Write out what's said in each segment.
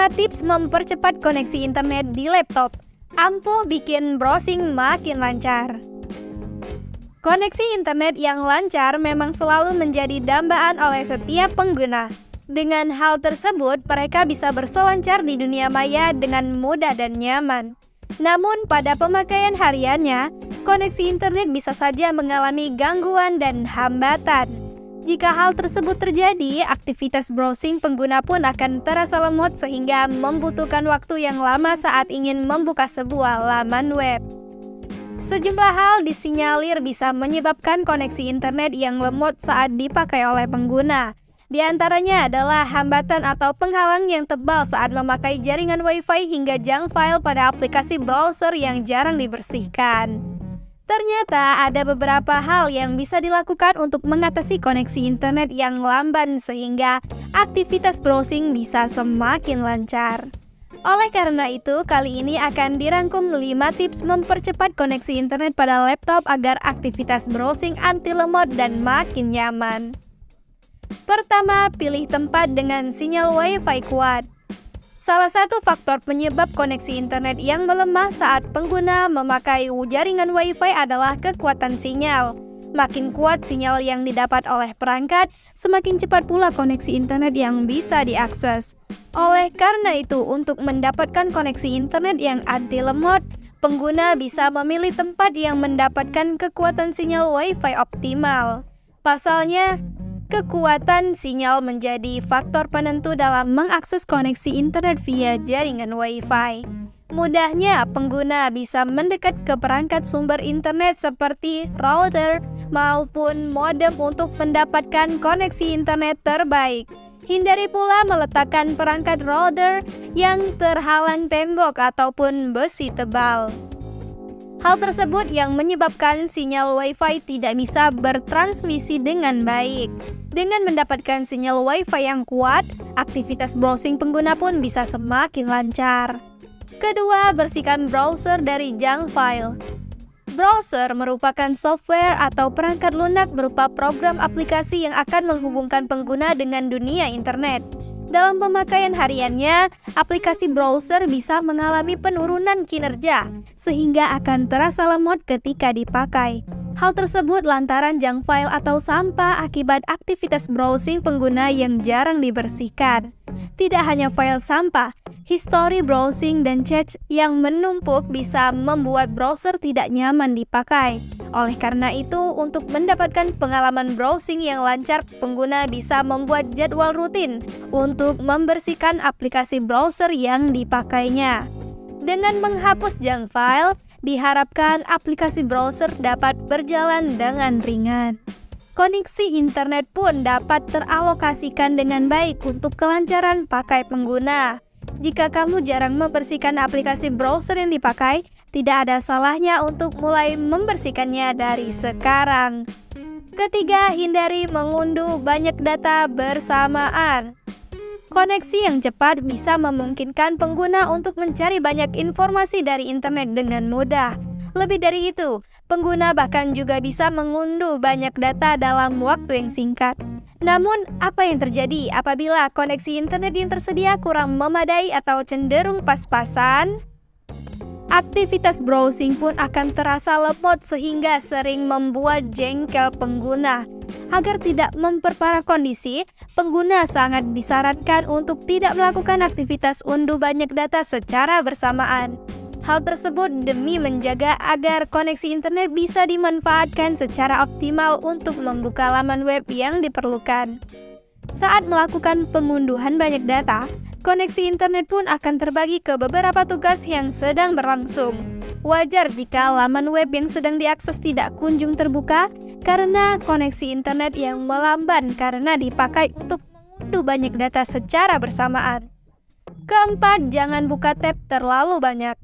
5 tips mempercepat koneksi internet di laptop. Ampuh bikin browsing makin lancar. Koneksi internet yang lancar memang selalu menjadi dambaan oleh setiap pengguna. Dengan hal tersebut, mereka bisa berselancar di dunia maya dengan mudah dan nyaman. Namun, pada pemakaian hariannya, koneksi internet bisa saja mengalami gangguan dan hambatan. Jika hal tersebut terjadi, aktivitas browsing pengguna pun akan terasa lemot sehingga membutuhkan waktu yang lama saat ingin membuka sebuah laman web. Sejumlah hal disinyalir bisa menyebabkan koneksi internet yang lemot saat dipakai oleh pengguna. Di antaranya adalah hambatan atau penghalang yang tebal saat memakai jaringan Wi-Fi hingga junk file pada aplikasi browser yang jarang dibersihkan. Ternyata ada beberapa hal yang bisa dilakukan untuk mengatasi koneksi internet yang lamban sehingga aktivitas browsing bisa semakin lancar. Oleh karena itu, kali ini akan dirangkum 5 tips mempercepat koneksi internet pada laptop agar aktivitas browsing anti lemot dan makin nyaman. Pertama, pilih tempat dengan sinyal Wi-Fi kuat. Salah satu faktor penyebab koneksi internet yang melemah saat pengguna memakai jaringan Wi-Fi adalah kekuatan sinyal. Makin kuat sinyal yang didapat oleh perangkat, semakin cepat pula koneksi internet yang bisa diakses. Oleh karena itu, untuk mendapatkan koneksi internet yang anti lemot, pengguna bisa memilih tempat yang mendapatkan kekuatan sinyal Wi-Fi optimal. Pasalnya, kekuatan sinyal menjadi faktor penentu dalam mengakses koneksi internet via jaringan Wi-Fi. Mudahnya, pengguna bisa mendekat ke perangkat sumber internet seperti router maupun modem untuk mendapatkan koneksi internet terbaik. Hindari pula meletakkan perangkat router yang terhalang tembok ataupun besi tebal. Hal tersebut yang menyebabkan sinyal Wi-Fi tidak bisa bertransmisi dengan baik. Dengan mendapatkan sinyal Wi-Fi yang kuat, aktivitas browsing pengguna pun bisa semakin lancar. Kedua, bersihkan browser dari junk file. Browser merupakan software atau perangkat lunak berupa program aplikasi yang akan menghubungkan pengguna dengan dunia internet. Dalam pemakaian hariannya, aplikasi browser bisa mengalami penurunan kinerja, sehingga akan terasa lemot ketika dipakai. Hal tersebut lantaran junk file atau sampah akibat aktivitas browsing pengguna yang jarang dibersihkan. Tidak hanya file sampah, histori browsing dan chat yang menumpuk bisa membuat browser tidak nyaman dipakai. Oleh karena itu, untuk mendapatkan pengalaman browsing yang lancar, pengguna bisa membuat jadwal rutin untuk membersihkan aplikasi browser yang dipakainya. Dengan menghapus junk file, diharapkan aplikasi browser dapat berjalan dengan ringan. Koneksi internet pun dapat teralokasikan dengan baik untuk kelancaran pakai pengguna. Jika kamu jarang membersihkan aplikasi browser yang dipakai, tidak ada salahnya untuk mulai membersihkannya dari sekarang. Ketiga, hindari mengunduh banyak data bersamaan. Koneksi yang cepat bisa memungkinkan pengguna untuk mencari banyak informasi dari internet dengan mudah. Lebih dari itu, pengguna bahkan juga bisa mengunduh banyak data dalam waktu yang singkat. Namun, apa yang terjadi apabila koneksi internet yang tersedia kurang memadai atau cenderung pas-pasan? Aktivitas browsing pun akan terasa lemot sehingga sering membuat jengkel pengguna. Agar tidak memperparah kondisi, pengguna sangat disarankan untuk tidak melakukan aktivitas unduh banyak data secara bersamaan. Hal tersebut demi menjaga agar koneksi internet bisa dimanfaatkan secara optimal untuk membuka laman web yang diperlukan. Saat melakukan pengunduhan banyak data, koneksi internet pun akan terbagi ke beberapa tugas yang sedang berlangsung. Wajar jika laman web yang sedang diakses tidak kunjung terbuka karena koneksi internet yang melamban karena dipakai untuk mengunduh banyak data secara bersamaan. Keempat, jangan buka tab terlalu banyak.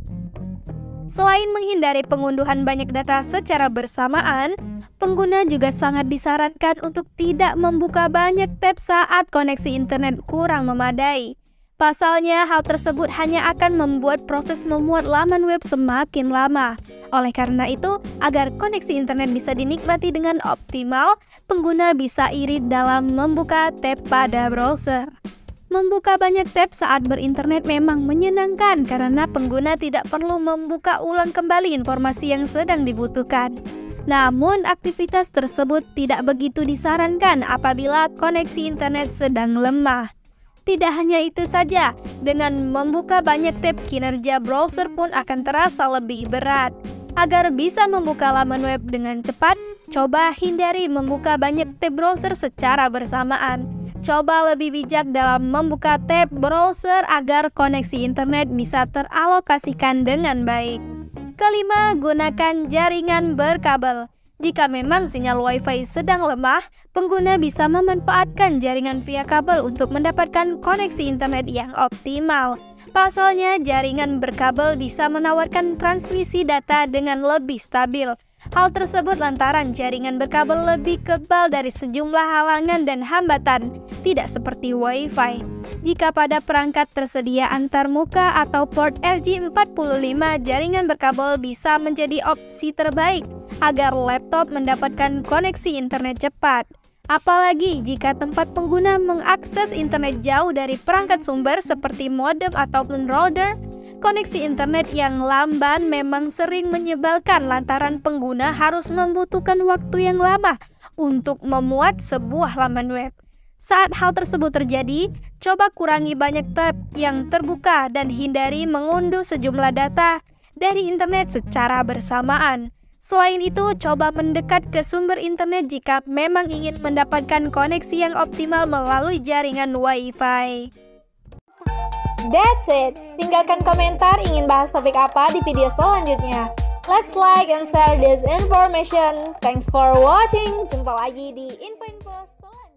Selain menghindari pengunduhan banyak data secara bersamaan, pengguna juga sangat disarankan untuk tidak membuka banyak tab saat koneksi internet kurang memadai. Pasalnya, hal tersebut hanya akan membuat proses memuat laman web semakin lama. Oleh karena itu, agar koneksi internet bisa dinikmati dengan optimal, pengguna bisa irit dalam membuka tab pada browser. Membuka banyak tab saat berinternet memang menyenangkan karena pengguna tidak perlu membuka ulang kembali informasi yang sedang dibutuhkan. Namun, aktivitas tersebut tidak begitu disarankan apabila koneksi internet sedang lemah. Tidak hanya itu saja, dengan membuka banyak tab, kinerja browser pun akan terasa lebih berat. Agar bisa membuka laman web dengan cepat, coba hindari membuka banyak tab browser secara bersamaan. Coba lebih bijak dalam membuka tab browser agar koneksi internet bisa teralokasikan dengan baik. Kelima, gunakan jaringan berkabel. Jika memang sinyal Wi-Fi sedang lemah, pengguna bisa memanfaatkan jaringan via kabel untuk mendapatkan koneksi internet yang optimal. Pasalnya, jaringan berkabel bisa menawarkan transmisi data dengan lebih stabil. Hal tersebut lantaran jaringan berkabel lebih kebal dari sejumlah halangan dan hambatan, tidak seperti Wi-Fi. Jika pada perangkat tersedia antarmuka atau port RJ45, jaringan berkabel bisa menjadi opsi terbaik agar laptop mendapatkan koneksi internet cepat. Apalagi jika tempat pengguna mengakses internet jauh dari perangkat sumber seperti modem ataupun router, koneksi internet yang lamban memang sering menyebalkan lantaran pengguna harus membutuhkan waktu yang lama untuk memuat sebuah laman web. Saat hal tersebut terjadi, coba kurangi banyak tab yang terbuka dan hindari mengunduh sejumlah data dari internet secara bersamaan. Selain itu, coba mendekat ke sumber internet jika memang ingin mendapatkan koneksi yang optimal melalui jaringan Wi-Fi. That's it. Tinggalkan komentar ingin bahas topik apa di video selanjutnya. Let's like and share this information. Thanks for watching. Jumpa lagi di info-info selanjutnya.